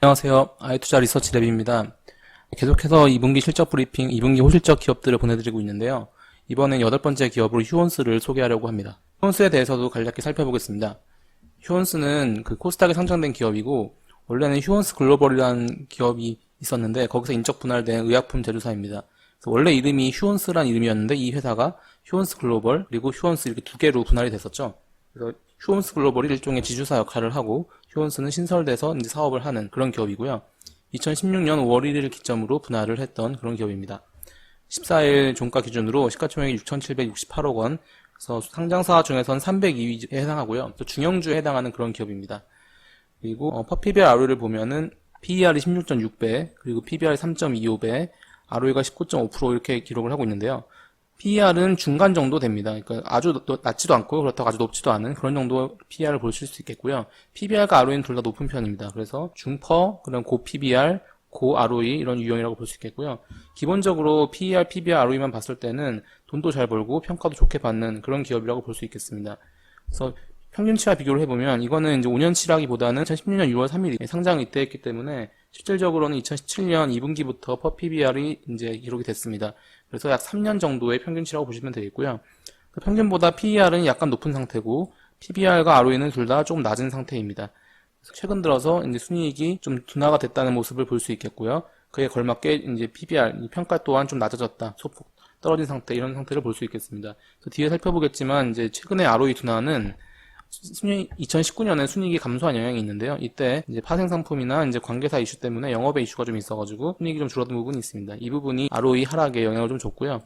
안녕하세요. 아이투자 리서치 랩입니다. 계속해서 2분기 실적 브리핑, 2분기 호실적 기업들을 보내드리고 있는데요. 이번엔 8번째 기업으로 휴원스를 소개하려고 합니다. 휴원스에 대해서도 간략히 살펴보겠습니다. 휴원스는 그 코스닥에 상장된 기업이고, 원래는 휴원스 글로벌이라는 기업이 있었는데, 거기서 인적 분할된 의약품 제조사입니다. 그래서 원래 이름이 휴원스란 이름이었는데, 이 회사가 휴원스 글로벌, 그리고 휴원스 이렇게 두 개로 분할이 됐었죠. 그래서 휴원스 글로벌이 일종의 지주사 역할을 하고, 휴원스는 신설돼서 이제 사업을 하는 그런 기업이고요. 2016년 5월 1일을 기점으로 분할을 했던 그런 기업입니다. 14일 종가 기준으로 시가총액이 6,768억 원, 그래서 상장사 중에선 302위에 해당하고요. 또 중형주에 해당하는 그런 기업입니다. 그리고 PBR ROE를 보면은 PER이 16.6배, 그리고 PBR이 3.25배, ROE가 19.5% 이렇게 기록을 하고 있는데요. PER은 중간 정도 됩니다. 그러니까 아주 낮지도 않고 그렇다고 아주 높지도 않은 그런 정도 PER을 보실 수 있겠고요. PBR과 ROE는 둘 다 높은 편입니다. 그래서 중퍼, 그다음 고 PBR, 고 ROE 이런 유형이라고 볼 수 있겠고요. 기본적으로 PER, PBR, ROE만 봤을 때는 돈도 잘 벌고 평가도 좋게 받는 그런 기업이라고 볼 수 있겠습니다. 그래서 평균치와 비교를 해보면 이거는 이제 5년치라기보다는 2016년 6월 3일 상장 이때였기 때문에 실질적으로는 2017년 2분기부터 퍼 PBR이 이제 기록이 됐습니다. 그래서 약 3년 정도의 평균치라고 보시면 되겠고요. 그 평균보다 PER은 약간 높은 상태고 PBR과 ROE는 둘 다 조금 낮은 상태입니다. 최근 들어서 이제 순이익이 좀 둔화가 됐다는 모습을 볼 수 있겠고요. 그에 걸맞게 이제 PBR 평가 또한 좀 낮아졌다, 소폭 떨어진 상태 이런 상태를 볼 수 있겠습니다. 뒤에 살펴보겠지만 이제 최근의 ROE 둔화는 2019년에 순이익이 감소한 영향이 있는데요. 이때 이제 파생 상품이나 이제 관계사 이슈 때문에 영업의 이슈가 좀 있어가지고 순이익이 좀 줄어든 부분이 있습니다. 이 부분이 ROE 하락에 영향을 좀 줬고요.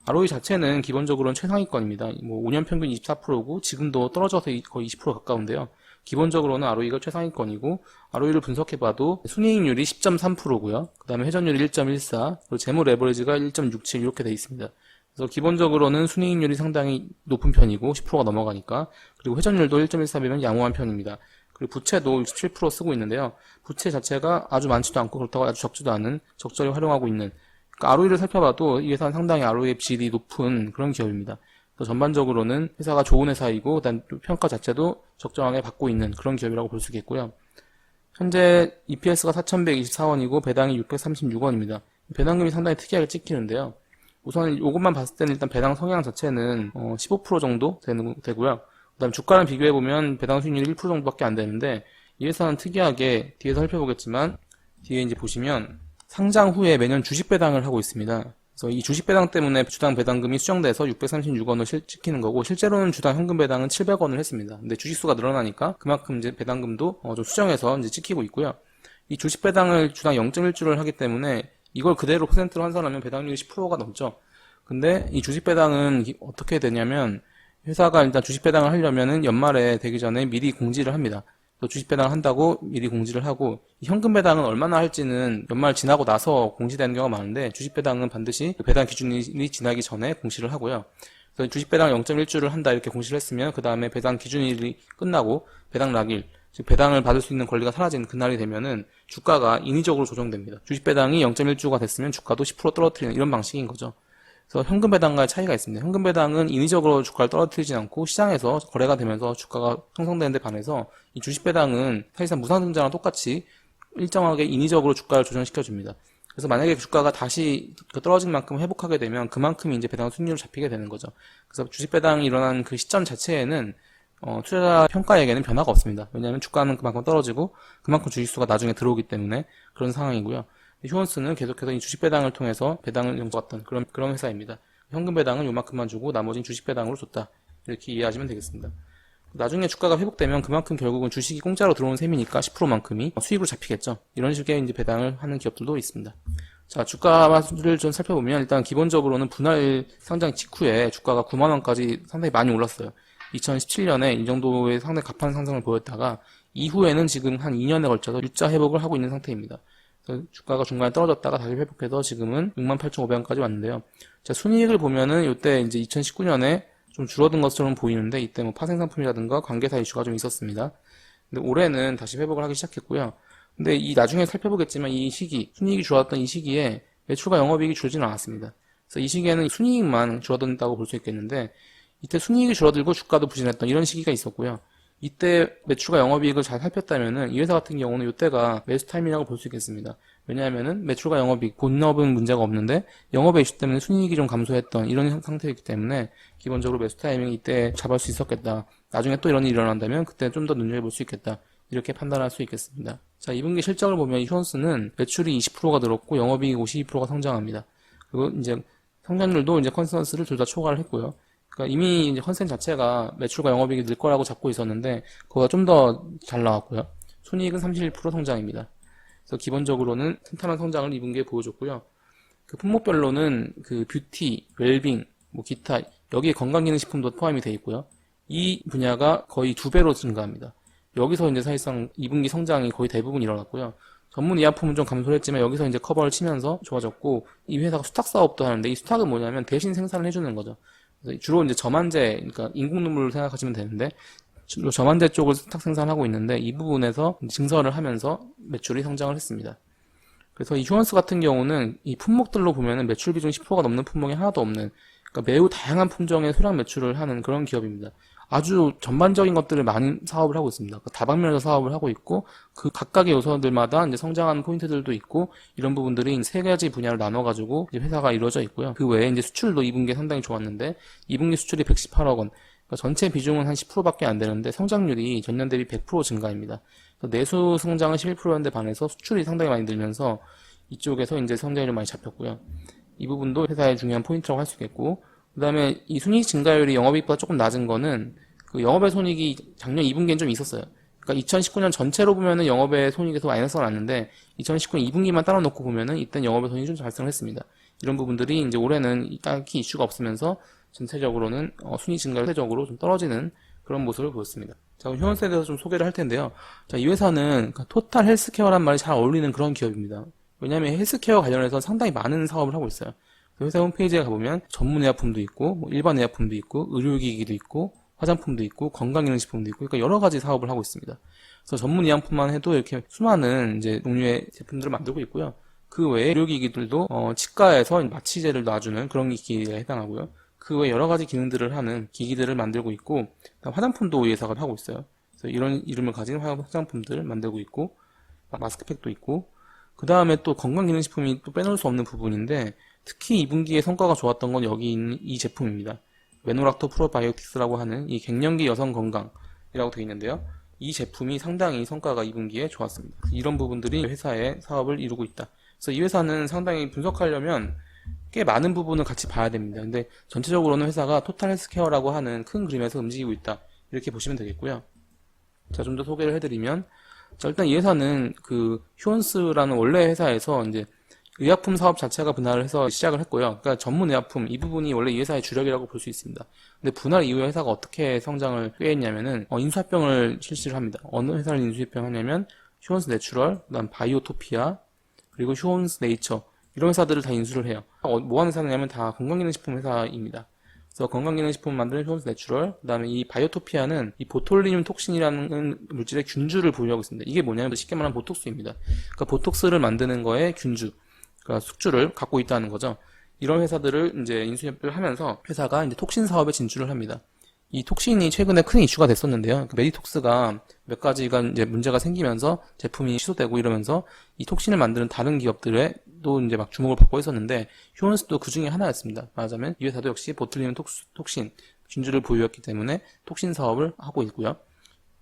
ROE 자체는 기본적으로는 최상위권입니다. 뭐 5년 평균 24%고 지금도 떨어져서 거의 20% 가까운데요. 기본적으로는 ROE가 최상위권이고 ROE를 분석해봐도 순이익률이 10.3%고요. 그 다음에 회전율이 1.14, 그리고 재무 레버리지가 1.67 이렇게 돼 있습니다. 그래서 기본적으로는 순이익률이 상당히 높은 편이고 10%가 넘어가니까, 그리고 회전율도 1.14배면 양호한 편입니다. 그리고 부채도 67% 쓰고 있는데요. 부채 자체가 아주 많지도 않고 그렇다고 아주 적지도 않은 적절히 활용하고 있는, 그러니까 ROE를 살펴봐도 이 회사는 상당히 ROE 비율이 높은 그런 기업입니다. 그래서 전반적으로는 회사가 좋은 회사이고 그다음 평가 자체도 적정하게 받고 있는 그런 기업이라고 볼 수 있겠고요. 현재 EPS가 4,124원이고 배당이 636원입니다. 배당금이 상당히 특이하게 찍히는데요. 우선 이것만 봤을 때는 일단 배당 성향 자체는 15% 정도 되고요. 그 다음 주가랑 비교해보면 배당 수익률이 1% 정도밖에 안 되는데, 이 회사는 특이하게 뒤에서 살펴보겠지만 뒤에 이제 보시면 상장 후에 매년 주식 배당을 하고 있습니다. 그래서 이 주식 배당 때문에 주당 배당금이 수정돼서 636원을 찍히는 거고, 실제로는 주당 현금 배당은 700원을 했습니다. 근데 주식수가 늘어나니까 그만큼 이제 배당금도 좀 수정해서 이제 찍히고 있고요. 이 주식 배당을 주당 0.1주를 하기 때문에 이걸 그대로 퍼센트로 환산하면 배당률이 10%가 넘죠. 근데 이 주식 배당은 어떻게 되냐면, 회사가 일단 주식 배당을 하려면은 연말에 되기 전에 미리 공지를 합니다. 또 주식 배당을 한다고 미리 공지를 하고, 현금 배당은 얼마나 할지는 연말 지나고 나서 공지되는 경우가 많은데, 주식 배당은 반드시 배당 기준일이 지나기 전에 공시를 하고요. 그래서 주식 배당 0.1주를 한다 이렇게 공시를 했으면 그 다음에 배당 기준일이 끝나고 배당 락일, 즉 배당을 받을 수 있는 권리가 사라진 그날이 되면은 주가가 인위적으로 조정됩니다. 주식 배당이 0.1주가 됐으면 주가도 10% 떨어뜨리는 이런 방식인 거죠. 그래서 현금 배당과의 차이가 있습니다. 현금 배당은 인위적으로 주가를 떨어뜨리지 않고 시장에서 거래가 되면서 주가가 형성되는 데 반해서 이 주식 배당은 사실상 무상증자랑 똑같이 일정하게 인위적으로 주가를 조정시켜줍니다. 그래서 만약에 주가가 다시 떨어진 만큼 회복하게 되면 그만큼 이제 배당 수익률을 잡히게 되는 거죠. 그래서 주식 배당이 일어난 그 시점 자체에는 투자자 평가에게는 변화가 없습니다. 왜냐하면 주가는 그만큼 떨어지고 그만큼 주식수가 나중에 들어오기 때문에 그런 상황이고요. 휴원스는 계속해서 이 주식 배당을 통해서 배당을 연구했던 그런 회사입니다. 현금 배당은 요만큼만 주고 나머지는 주식 배당으로 줬다, 이렇게 이해하시면 되겠습니다. 나중에 주가가 회복되면 그만큼 결국은 주식이 공짜로 들어오는 셈이니까 10%만큼이 수익으로 잡히겠죠. 이런 식의 이제 배당을 하는 기업들도 있습니다. 자, 주가를 좀 살펴보면 일단 기본적으로는 분할 상장 직후에 주가가 9만원까지 상당히 많이 올랐어요. 2017년에 이 정도의 상당히 가파른 상승을 보였다가 이후에는 지금 한 2년에 걸쳐서 U자 회복을 하고 있는 상태입니다. 주가가 중간에 떨어졌다가 다시 회복해서 지금은 68,500원까지 왔는데요. 자, 순이익을 보면은 이때 이제 2019년에 좀 줄어든 것처럼 보이는데, 이때 뭐 파생 상품이라든가 관계사 이슈가 좀 있었습니다. 근데 올해는 다시 회복을 하기 시작했고요. 근데 이 나중에 살펴보겠지만 이 시기, 순이익이 줄어들었던 이 시기에 매출과 영업이익이 줄지는 않았습니다. 그래서 이 시기에는 순이익만 줄어든다고 볼 수 있겠는데, 이때 순이익이 줄어들고 주가도 부진했던 이런 시기가 있었고요. 이때 매출과 영업이익을 잘 살폈다면은 이 회사 같은 경우는 이때가 매수 타임이라고 볼 수 있겠습니다. 왜냐하면은 매출과 영업이익, 본업은 문제가 없는데 영업의 이슈 때문에 순이익이 좀 감소했던 이런 상태이기 때문에 기본적으로 매수 타이밍 이때 잡을 수 있었겠다. 나중에 또 이런 일이 일어난다면 그때 좀 더 눈여겨볼 수 있겠다. 이렇게 판단할 수 있겠습니다. 자, 2분기 실적을 보면 휴원스는 매출이 20%가 늘었고 영업이익 52%가 성장합니다. 그리고 이제 성장률도 이제 컨센서스를 둘 다 초과를 했고요. 그러니까 이미 이제 컨센 자체가 매출과 영업이익이 늘 거라고 잡고 있었는데 그거가 좀 더 잘 나왔고요. 순이익은 31% 성장입니다. 그래서 기본적으로는 탄탄한 성장을 2분기에 보여줬고요. 그 품목별로는 그 뷰티, 웰빙, 뭐 기타 여기에 건강기능식품도 포함이 되어 있고요. 이 분야가 거의 2배로 증가합니다. 여기서 이제 사실상 2분기 성장이 거의 대부분 일어났고요. 전문 의약품은 좀 감소를 했지만 여기서 이제 커버를 치면서 좋아졌고, 이 회사가 수탁 사업도 하는데 이 수탁은 뭐냐면 대신 생산을 해주는 거죠. 그래서 주로 이제 저만제, 그러니까 인공 눈물을 생각하시면 되는데 주로 저만제 쪽을 수탁 생산하고 있는데 이 부분에서 증설을 하면서 매출이 성장을 했습니다. 그래서 이 휴원스 같은 경우는 이 품목들로 보면은 매출 비중 10%가 넘는 품목이 하나도 없는, 그러니까 매우 다양한 품종의 소량 매출을 하는 그런 기업입니다. 아주 전반적인 것들을 많이 사업을 하고 있습니다. 다방면에서 사업을 하고 있고, 그 각각의 요소들마다 이제 성장하는 포인트들도 있고, 이런 부분들이 세 가지 분야를 나눠가지고 이제 회사가 이루어져 있고요. 그 외에 이제 수출도 2분기에 상당히 좋았는데, 2분기 수출이 118억 원. 그러니까 전체 비중은 한 10%밖에 안 되는데, 성장률이 전년 대비 100% 증가입니다. 내수 성장은 11%였는데 반해서 수출이 상당히 많이 늘면서 이쪽에서 이제 성장률이 많이 잡혔고요. 이 부분도 회사의 중요한 포인트라고 할 수 있겠고, 그 다음에 이 순이익 증가율이 영업이익보다 조금 낮은 거는 그 영업의 손익이 작년 2분기엔 좀 있었어요. 그러니까 2019년 전체로 보면은 영업의 손익에서 마이너스가 났는데 2019년 2분기만 따로 놓고 보면은 이땐 영업의 손익이 좀 발생을 했습니다. 이런 부분들이 이제 올해는 딱히 이슈가 없으면서 전체적으로는 순이익 증가율이 전체적으로 좀 떨어지는 그런 모습을 보였습니다. 자, 그럼 휴원스에 대해서 좀 소개를 할 텐데요. 자, 이 회사는 토탈 헬스케어란 말이 잘 어울리는 그런 기업입니다. 왜냐하면 헬스케어 관련해서 상당히 많은 사업을 하고 있어요. 회사 홈페이지에 가보면 전문 의약품도 있고, 뭐 일반 의약품도 있고, 의료기기도 있고, 화장품도 있고, 건강기능식품도 있고, 그러니까 여러 가지 사업을 하고 있습니다. 그래서 전문 의약품만 해도 이렇게 수많은 이제 종류의 제품들을 만들고 있고요. 그 외에 의료기기들도 치과에서 마취제를 놔주는 그런 기기에 해당하고요. 그 외에 여러 가지 기능들을 하는 기기들을 만들고 있고, 화장품도 이 회사가 하고 있어요. 그래서 이런 이름을 가진 화장품들을 만들고 있고, 마스크팩도 있고, 그 다음에 또 건강기능식품이 또 빼놓을 수 없는 부분인데, 특히 2분기에 성과가 좋았던 건 여기 있는 이 제품입니다. 메노락토 프로바이오틱스라고 하는 이 갱년기 여성 건강이라고 되어 있는데요. 이 제품이 상당히 성과가 2분기에 좋았습니다. 이런 부분들이 회사의 사업을 이루고 있다. 그래서 이 회사는 상당히 분석하려면 꽤 많은 부분을 같이 봐야 됩니다. 근데 전체적으로는 회사가 토탈 헬스케어라고 하는 큰 그림에서 움직이고 있다. 이렇게 보시면 되겠고요. 자, 좀 더 소개를 해드리면, 자, 일단 이 회사는 그 휴원스라는 원래 회사에서 이제 의약품 사업 자체가 분할을 해서 시작을 했고요. 그러니까 전문 의약품 이 부분이 원래 이 회사의 주력이라고 볼 수 있습니다. 근데 분할 이후에 회사가 어떻게 성장을 꾀했냐면은 인수합병을 실시를 합니다. 어느 회사를 인수합병하냐면 휴원스 내추럴, 그다음 바이오토피아, 그리고 휴원스 네이처 이런 회사들을 다 인수를 해요. 뭐 하는 회사냐면 다 건강기능식품 회사입니다. 그래서 건강기능식품 만드는 휴원스 내추럴, 그다음에 이 바이오토피아는 이 보톨리늄 톡신이라는 물질의 균주를 보유하고 있습니다. 이게 뭐냐면 쉽게 말하면 보톡스입니다. 그러니까 보톡스를 만드는 거에 균주, 그러니까 숙주를 갖고 있다는 거죠. 이런 회사들을 이제 인수협병을 하면서 회사가 이제 톡신 사업에 진출을 합니다. 이 톡신이 최근에 큰 이슈가 됐었는데요. 그 메디톡스가 몇 가지가 이제 문제가 생기면서 제품이 취소되고 이러면서 이 톡신을 만드는 다른 기업들에도 이제 막 주목을 받고 있었는데 휴원스도 그 중에 하나였습니다. 말하자면 이 회사도 역시 보툴리눔 톡신 균주를 보유했기 때문에 톡신 사업을 하고 있고요.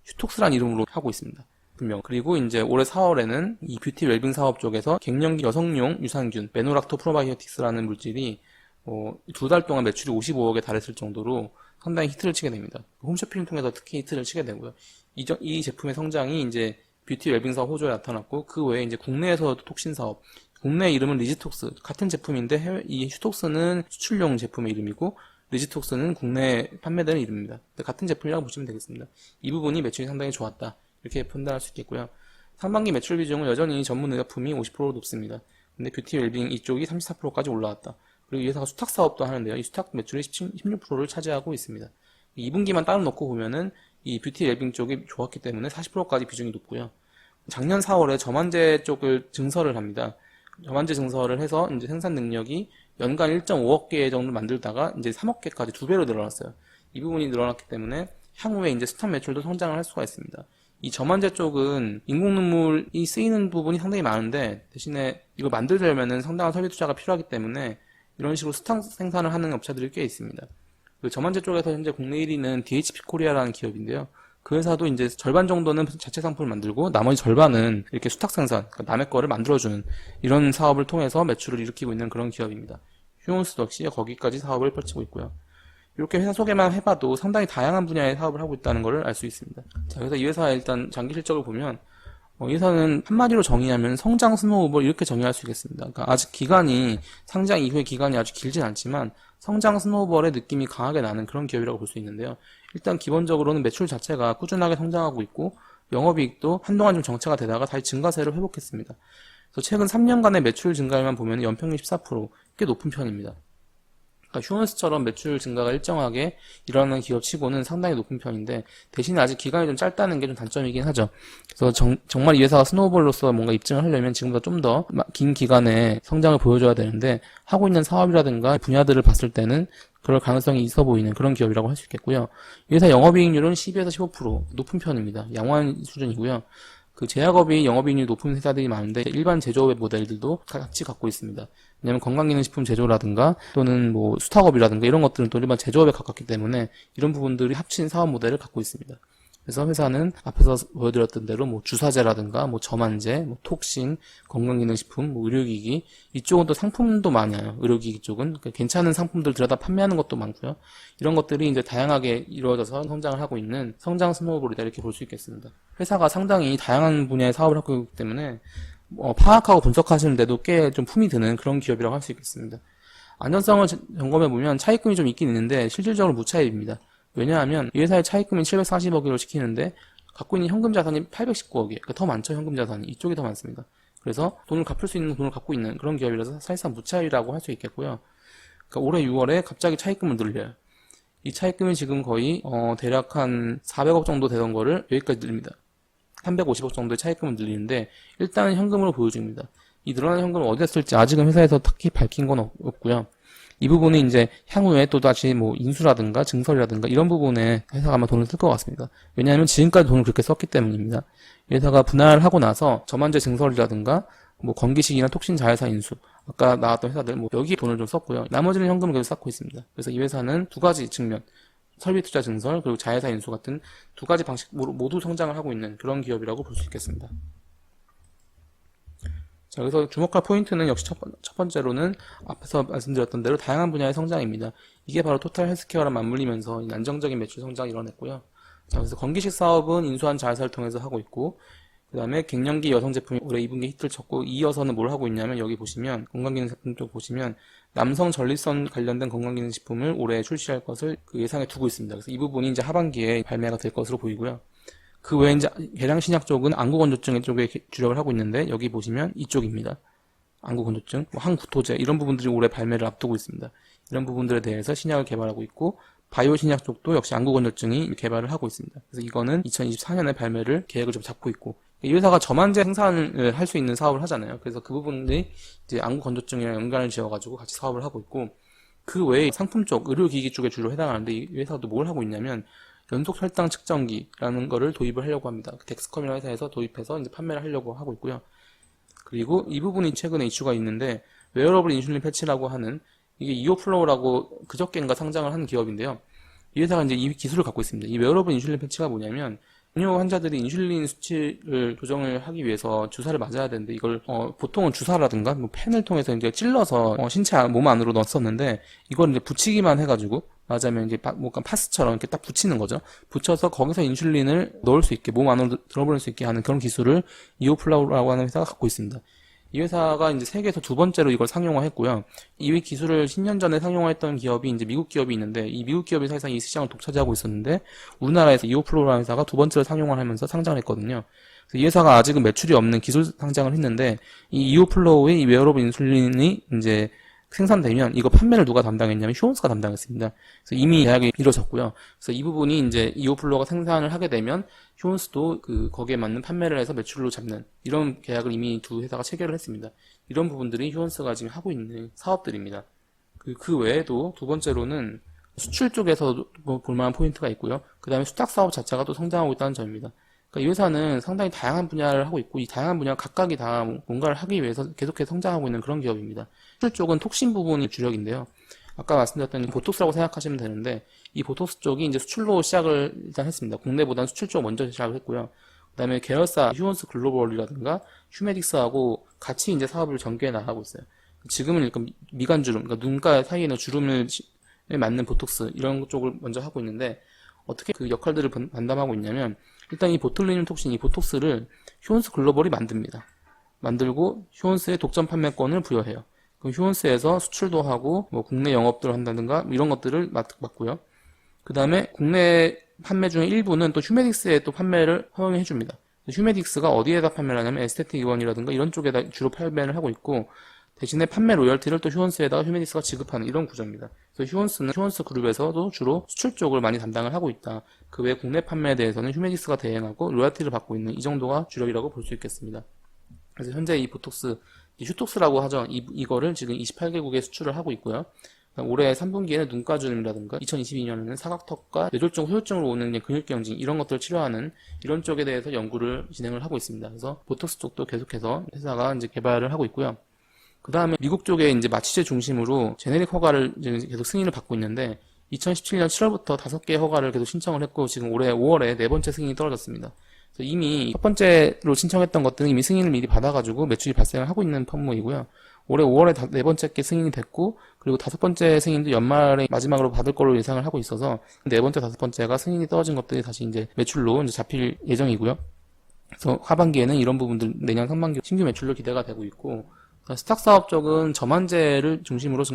휴톡스란 이름으로 하고 있습니다. 분명. 그리고 이제 올해 4월에는 이 뷰티 웰빙 사업 쪽에서 갱년기 여성용 유산균 메노락토 프로바이오틱스라는 물질이 2달 동안 매출이 55억에 달했을 정도로 상당히 히트를 치게 됩니다. 홈쇼핑을 통해서 특히 히트를 치게 되고요. 이 제품의 성장이 이제 뷰티 웰빙 사업 호조에 나타났고, 그 외에 이제 국내에서도 톡신 사업, 국내 이름은 리지톡스, 같은 제품인데 이 휴톡스는 수출용 제품의 이름이고 리지톡스는 국내 판매되는 이름입니다. 같은 제품이라고 보시면 되겠습니다. 이 부분이 매출이 상당히 좋았다. 이렇게 판단할 수 있겠고요. 상반기 매출 비중은 여전히 전문 의약품이 50% 높습니다. 근데 뷰티 웰빙 이쪽이 34%까지 올라왔다. 그리고 이 회사가 수탁 사업도 하는데요. 이 수탁 매출이 16%를 차지하고 있습니다. 2분기만 따로 놓고 보면은 이 뷰티 웰빙 쪽이 좋았기 때문에 40%까지 비중이 높고요. 작년 4월에 저만제 쪽을 증설을 합니다. 저만제 증설을 해서 이제 생산 능력이 연간 1.5억 개 정도 만들다가 이제 3억 개까지 2배로 늘어났어요. 이 부분이 늘어났기 때문에 향후에 이제 수탁 매출도 성장을 할 수가 있습니다. 이 저만제 쪽은 인공눈물이 쓰이는 부분이 상당히 많은데 대신에 이걸 만들려면은 상당한 설비 투자가 필요하기 때문에 이런 식으로 수탁 생산을 하는 업체들이 꽤 있습니다. 그 저만제 쪽에서 현재 국내 1위는 DHP 코리아라는 기업인데요. 그 회사도 이제 절반 정도는 자체 상품을 만들고 나머지 절반은 이렇게 수탁 생산, 그러니까 남의 거를 만들어주는 이런 사업을 통해서 매출을 일으키고 있는 그런 기업입니다. 휴온스도 역시 거기까지 사업을 펼치고 있고요. 이렇게 회사 소개만 해봐도 상당히 다양한 분야의 사업을 하고 있다는 것을 알 수 있습니다. 자, 그래서 이 회사의 일단 장기 실적을 보면 이 회사는 한마디로 정의하면 성장 스노우볼 이렇게 정의할 수 있겠습니다. 그러니까 아직 기간이 상장 이후의 기간이 아주 길진 않지만 성장 스노우볼의 느낌이 강하게 나는 그런 기업이라고 볼 수 있는데요. 일단 기본적으로는 매출 자체가 꾸준하게 성장하고 있고 영업이익도 한동안 좀 정체가 되다가 다시 증가세를 회복했습니다. 그래서 최근 3년간의 매출 증가율만 보면 연평균 14%, 꽤 높은 편입니다. 그러니까 휴원스처럼 매출 증가가 일정하게 일어나는 기업치고는 상당히 높은 편인데 대신에 아직 기간이 좀 짧다는 게 좀 단점이긴 하죠. 그래서 정말 이 회사가 스노우볼로서 뭔가 입증을 하려면 지금보다 좀 더 긴 기간의 성장을 보여줘야 되는데 하고 있는 사업이라든가 분야들을 봤을 때는 그럴 가능성이 있어 보이는 그런 기업이라고 할 수 있겠고요. 이 회사 영업이익률은 12에서 15% 높은 편입니다. 양호한 수준이고요. 그 제약업이 영업이익률이 높은 회사들이 많은데 일반 제조업의 모델들도 같이 갖고 있습니다. 왜냐하면 건강기능식품 제조라든가 또는 뭐 수탁업이라든가 이런 것들은 또 일반 제조업에 가깝기 때문에 이런 부분들이 합친 사업 모델을 갖고 있습니다. 그래서 회사는 앞에서 보여드렸던 대로 뭐 주사제라든가 뭐 저만제, 뭐 톡신, 건강기능식품, 뭐 의료기기 이쪽은 또 상품도 많아요. 의료기기 쪽은 그러니까 괜찮은 상품들 들여다 판매하는 것도 많고요. 이런 것들이 이제 다양하게 이루어져서 성장을 하고 있는 성장 스노우볼이다 이렇게 볼 수 있겠습니다. 회사가 상당히 다양한 분야의 사업을 하고 있기 때문에 파악하고 분석하시는데도 꽤 좀 품이 드는 그런 기업이라고 할 수 있겠습니다. 안전성을 점검해 보면 차입금이 좀 있긴 있는데 실질적으로 무차입입니다. 왜냐하면 이 회사의 차입금이 740억으로 시키는데 갖고 있는 현금 자산이 819억이에요. 그러니까 더 많죠, 현금 자산이. 이쪽이 더 많습니다. 그래서 돈을 갚을 수 있는 돈을 갖고 있는 그런 기업이라서 사실상 무차입이라고 할 수 있겠고요. 그러니까 올해 6월에 갑자기 차입금을 늘려요. 이 차입금이 지금 거의 대략 한 400억 정도 되던 거를 여기까지 늘립니다. 350억 정도의 차입금을 늘리는데 일단은 현금으로 보여줍니다. 이 늘어난 현금을 어디다 쓸지 아직은 회사에서 딱히 밝힌 건 없고요. 이 부분이 이제 향후에 또다시 뭐 인수라든가 증설이라든가 이런 부분에 회사가 아마 돈을 쓸 것 같습니다. 왜냐하면 지금까지 돈을 그렇게 썼기 때문입니다. 회사가 분할을 하고 나서 저만제 증설이라든가 뭐 건기식이나 톡신 자회사 인수 아까 나왔던 회사들 뭐 여기에 돈을 좀 썼고요. 나머지는 현금을 계속 쌓고 있습니다. 그래서 이 회사는 두 가지 측면 설비 투자 증설 그리고 자회사 인수 같은 두 가지 방식으로 모두 성장을 하고 있는 그런 기업이라고 볼 수 있겠습니다. 자, 그래서 주목할 포인트는 역시 첫 번째로는 앞에서 말씀드렸던 대로 다양한 분야의 성장입니다. 이게 바로 토탈 헬스케어랑 맞물리면서 안정적인 매출 성장을 이뤄냈고요. 자, 그래서 건기식 사업은 인수한 자회사를 통해서 하고 있고 그 다음에 갱년기 여성 제품이 올해 2분기 히트를 쳤고 이어서는 뭘 하고 있냐면 여기 보시면 건강기능식품 쪽 보시면 남성 전립선 관련된 건강기능식품을 올해 출시할 것을 그 예상에 두고 있습니다. 그래서 이 부분이 이제 하반기에 발매가 될 것으로 보이고요. 그 외에 이제 계량신약 쪽은 안구건조증 쪽에 주력을 하고 있는데 여기 보시면 이쪽입니다. 안구건조증, 뭐 항구토제 이런 부분들이 올해 발매를 앞두고 있습니다. 이런 부분들에 대해서 신약을 개발하고 있고 바이오 신약 쪽도 역시 안구건조증이 개발을 하고 있습니다. 그래서 이거는 2024년에 발매를 계획을 좀 잡고 있고 이 회사가 저만제 생산을 할 수 있는 사업을 하잖아요. 그래서 그 부분이 이제 안구건조증이랑 연관을 지어가지고 같이 사업을 하고 있고 그 외에 상품 쪽, 의료기기 쪽에 주로 해당하는데 이 회사도 뭘 하고 있냐면 연속 혈당 측정기라는 거를 도입을 하려고 합니다. 덱스컴이라는 회사에서 도입해서 이제 판매를 하려고 하고 있고요. 그리고 이 부분이 최근에 이슈가 있는데 웨어러블 인슐린 패치라고 하는 이게 이오플로우라고 그저께인가 상장을 한 기업인데요. 이 회사가 이제 이 기술을 갖고 있습니다. 이 웨어러블 인슐린 패치가 뭐냐면 당뇨 환자들이 인슐린 수치를 조정을 하기 위해서 주사를 맞아야 되는데 이걸 보통은 주사라든가 뭐 펜을 통해서 이제 찔러서 몸 안으로 넣었었는데 이걸 이제 붙이기만 해가지고 맞으면 이제 뭔가 파스처럼 이렇게 딱 붙이는 거죠. 붙여서 거기서 인슐린을 넣을 수 있게 몸 안으로 들어보낼 수 있게 하는 그런 기술을 이오플라우라고 하는 회사가 갖고 있습니다. 이 회사가 이제 세계에서 두 번째로 이걸 상용화했고요. 이 기술을 10년 전에 상용화했던 기업이 이제 미국 기업이 있는데 이 미국 기업이 사실상 이 시장을 독차지하고 있었는데 우리나라에서 이오플로라는 회사가 두 번째로 상용화를 하면서 상장을 했거든요. 그래서 이 회사가 아직은 매출이 없는 기술 상장을 했는데 이 이오플로우의 이 웨어러블 인슐린이 이제 생산되면 이거 판매를 누가 담당했냐면 휴원스가 담당했습니다. 그래서 이미 계약이 이루어졌고요. 그래서 이 부분이 이제 이오플로가 생산을 하게 되면 휴원스도 거기에 맞는 판매를 해서 매출로 잡는 이런 계약을 이미 두 회사가 체결을 했습니다. 이런 부분들이 휴원스가 지금 하고 있는 사업들입니다. 그 외에도 두 번째로는 수출 쪽에서도 볼만한 포인트가 있고요. 그 다음에 수탁 사업 자체가 또 성장하고 있다는 점입니다. 그러니까 이 회사는 상당히 다양한 분야를 하고 있고, 이 다양한 분야 각각이 다 뭔가를 하기 위해서 계속해서 성장하고 있는 그런 기업입니다. 수출 쪽은 톡신 부분이 주력인데요. 아까 말씀드렸던 보톡스라고 생각하시면 되는데, 이 보톡스 쪽이 이제 수출로 시작을 일단 했습니다. 국내보다는 수출 쪽 먼저 시작을 했고요. 그 다음에 계열사 휴원스 글로벌이라든가 휴메딕스하고 같이 이제 사업을 전개해 나가고 있어요. 지금은 약간 미간주름, 그러니까 눈가 사이에 있는 주름을 맞는 보톡스 이런 쪽을 먼저 하고 있는데, 어떻게 그 역할들을 분담하고 있냐면, 일단 이 보툴리늄 톡신, 이 보톡스를 휴원스 글로벌이 만듭니다. 만들고 휴원스의 독점 판매권을 부여해요. 그럼 휴원스에서 수출도 하고 뭐 국내 영업들을 한다든가 이런 것들을 맡고요. 그 다음에 국내 판매 중에 일부는 또 휴메딕스에 또 판매를 허용해 줍니다. 휴메딕스가 어디에다 판매를 하냐면 에스테틱 의원이라든가 이런 쪽에다 주로 판매를 하고 있고, 대신에 판매 로열티를 또 휴원스에다가 휴메딕스가 지급하는 이런 구조입니다. 그래서 휴원스는 휴원스 그룹에서도 주로 수출 쪽을 많이 담당을 하고 있다. 그 외 국내 판매에 대해서는 휴메딕스가 대행하고 로열티를 받고 있는 이 정도가 주력이라고 볼 수 있겠습니다. 그래서 현재 이 보톡스, 휴톡스라고 하죠. 이거를 지금 28개국에 수출을 하고 있고요. 올해 3분기에는 눈가주름이라든가 2022년에는 사각턱과 뇌졸중, 후유증으로 오는 근육경증 이런 것들을 치료하는 이런 쪽에 대해서 연구를 진행을 하고 있습니다. 그래서 보톡스 쪽도 계속해서 회사가 이제 개발을 하고 있고요. 그 다음에 미국 쪽에 이제 마취제 중심으로 제네릭 허가를 이제 계속 승인을 받고 있는데, 2017년 7월부터 5개 허가를 계속 신청을 했고, 지금 올해 5월에 4번째 승인이 떨어졌습니다. 그래서 이미 첫 번째로 신청했던 것들은 이미 승인을 미리 받아가지고 매출이 발생을 하고 있는 판모이고요. 올해 5월에 4번째 게 승인이 됐고, 그리고 5번째 승인도 연말에 마지막으로 받을 걸로 예상을 하고 있어서 4번째, 5번째가 승인이 떨어진 것들이 다시 이제 매출로 이제 잡힐 예정이고요. 그래서 하반기에는 이런 부분들 내년 상반기 신규 매출로 기대가 되고 있고, 스탁 사업 쪽은 저만제를 중심으로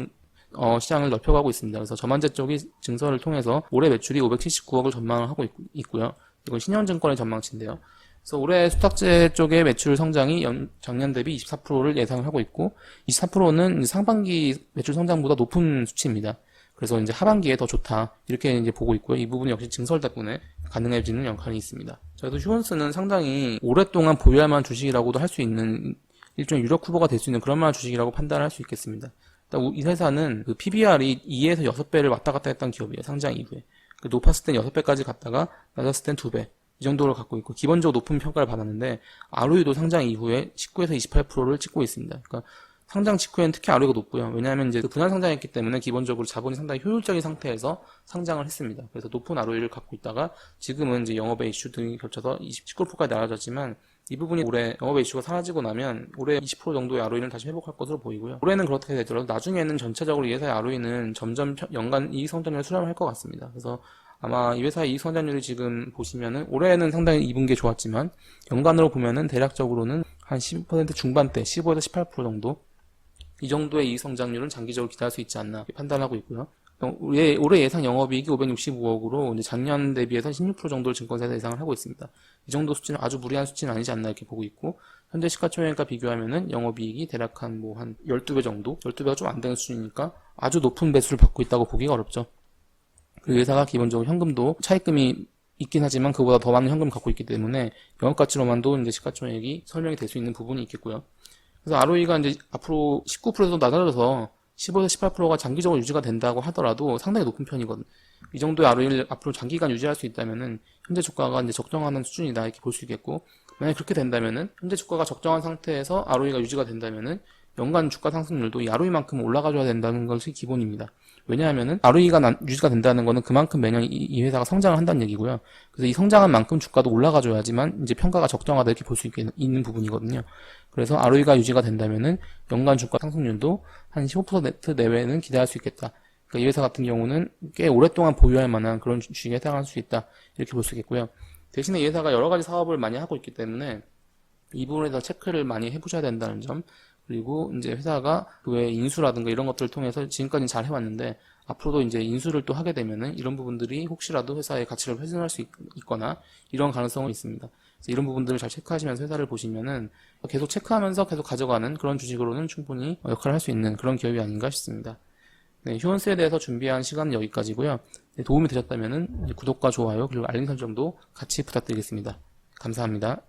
시장을 넓혀가고 있습니다. 그래서 저만제 쪽이 증설을 통해서 올해 매출이 579억을 전망을 하고 있고요. 이건 신현증권의 전망치인데요. 그래서 올해 수탁제 쪽의 매출 성장이 작년 대비 24%를 예상을 하고 있고, 24%는 상반기 매출 성장보다 높은 수치입니다. 그래서 이제 하반기에 더 좋다 이렇게 이제 보고 있고요. 이 부분이 역시 증설 덕분에 가능해지는 역할이 있습니다. 그래도 휴원스는 상당히 오랫동안 보유할 만한 주식이라고도 할 수 있는 일종의 유력 후보가 될 수 있는 그런 만한 주식이라고 판단할 수 있겠습니다. 이 회사는 그 PBR이 2에서 6배를 왔다 갔다 했던 기업이에요. 상장 이후에. 높았을 땐 6배까지 갔다가 낮았을 땐 2배. 이 정도를 갖고 있고, 기본적으로 높은 평가를 받았는데, ROE도 상장 이후에 19에서 28%를 찍고 있습니다. 그러니까 상장 직후에는 특히 ROE가 높고요. 왜냐하면 이제 분할 상장했기 때문에 기본적으로 자본이 상당히 효율적인 상태에서 상장을 했습니다. 그래서 높은 ROE를 갖고 있다가 지금은 이제 영업의 이슈 등이 겹쳐서 19%까지 낮아졌지만, 이 부분이 올해 영업의 이슈가 사라지고 나면 올해 20% 정도의 ROE는 다시 회복할 것으로 보이고요. 올해는 그렇게 되더라도 나중에는 전체적으로 이 회사의 ROE는 점점 연간 이익 성장률을 수렴할 것 같습니다. 그래서 아마 이 회사의 이익 성장률이 지금 보시면은 올해는 상당히 2분기에 좋았지만 연간으로 보면은 대략적으로는 한 10% 중반대, 15에서 18% 정도 이 정도의 이익 성장률은 장기적으로 기대할 수 있지 않나 판단하고 있고요. 올해 예상 영업이익이 565억으로 이제 작년 대비해서 16% 정도를 증권사에서 예상을 하고 있습니다. 이 정도 수치는 아주 무리한 수치는 아니지 않나 이렇게 보고 있고, 현재 시가총액과 비교하면은 영업이익이 대략 한 12배 정도, 12배가 좀 안 되는 수준이니까 아주 높은 배수를 받고 있다고 보기가 어렵죠. 그리고 회사가 기본적으로 현금도 차입금이 있긴 하지만 그보다 더 많은 현금을 갖고 있기 때문에 영업가치로만도 이제 시가총액이 설명이 될 수 있는 부분이 있겠고요. 그래서 ROE가 이제 앞으로 19%에서 낮아져서 15에서 18%가 장기적으로 유지가 된다고 하더라도 상당히 높은 편이거든요. 이 정도의 ROE를 앞으로 장기간 유지할 수 있다면은 현재 주가가 이제 적정하는 수준이다 이렇게 볼 수 있겠고, 만약 그렇게 된다면은 현재 주가가 적정한 상태에서 ROE가 유지가 된다면은 연간 주가 상승률도 이 ROE만큼 올라가줘야 된다는 것이 기본입니다. 왜냐하면은 ROE가 유지가 된다는 거는 그만큼 매년 이 회사가 성장을 한다는 얘기고요. 그래서 이 성장한 만큼 주가도 올라가줘야지만 이제 평가가 적정하다 이렇게 볼 수 있는 부분이거든요. 그래서 ROE가 유지가 된다면은 연간 주가 상승률도 한 15% 내외는 기대할 수 있겠다. 그러니까 이 회사 같은 경우는 꽤 오랫동안 보유할 만한 그런 주식에 해당할 수 있다 이렇게 볼 수 있겠고요. 대신에 이 회사가 여러 가지 사업을 많이 하고 있기 때문에 이 부분에 대해서 체크를 많이 해보셔야 된다는 점, 그리고 이제 회사가 그 외에 인수라든가 이런 것들을 통해서 지금까지 잘 해왔는데 앞으로도 이제 인수를 또 하게 되면은 이런 부분들이 혹시라도 회사의 가치를 훼손할 수 있거나 이런 가능성은 있습니다. 그래서 이런 부분들을 잘 체크하시면서 회사를 보시면은 계속 체크하면서 계속 가져가는 그런 주식으로는 충분히 역할을 할 수 있는 그런 기업이 아닌가 싶습니다. 네, 휴원스에 대해서 준비한 시간은 여기까지고요. 네, 도움이 되셨다면은 구독과 좋아요 그리고 알림 설정도 같이 부탁드리겠습니다. 감사합니다.